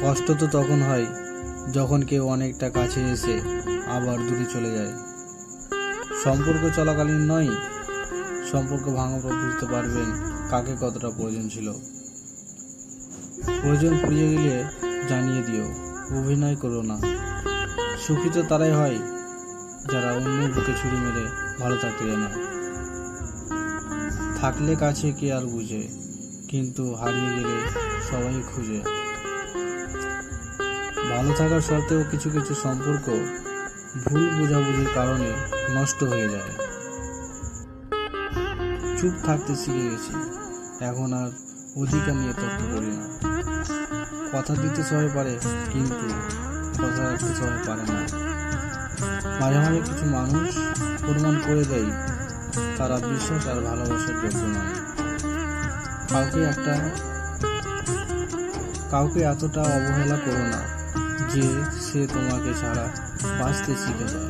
কষ্ট তো তখন হয় যখন কেউ অনেকটা কাছে এসে আবার দূরে চলে যায়। সম্পর্ক চলাকালীন নয়, সম্পর্ক ভাঙার পর বুঝতে পারবেন কাকে কতটা প্রয়োজন ছিল। প্রয়োজন ফুরিয়ে গেলে জানিয়ে দিও, অভিনয় করো না। সুখী তো তারাই হয় যারা অন্যের বুকে ছুরি মেরে ভালো থাকতে জানে। থাকলে কাছে কে আর বুঝে, কিন্তু হারিয়ে গেলে সবাই খুঁজে। ভালো থাকার সত্ত্বেও কিছু কিছু সম্পর্ক ভুল বোঝাবুঝির কারণে নষ্ট হয়ে যায়। চুপ থাকতে শিখে গেছি, এখন আর অধিকার নিয়ে তর্ক করি না। কথা দিতে সবাই পারে, কিন্তু কথা রাখতে সবাই পারে না। মাঝে মাঝে কিছু মানুষ প্রমাণ করে দেয় তারা বিশ্বাস আর ভালোবাসার যোগ্য নয়। কাউকে এতটা অবহেলা করো না যে সে তোমাকে ছাড়া বাঁচতে শিখে যায়।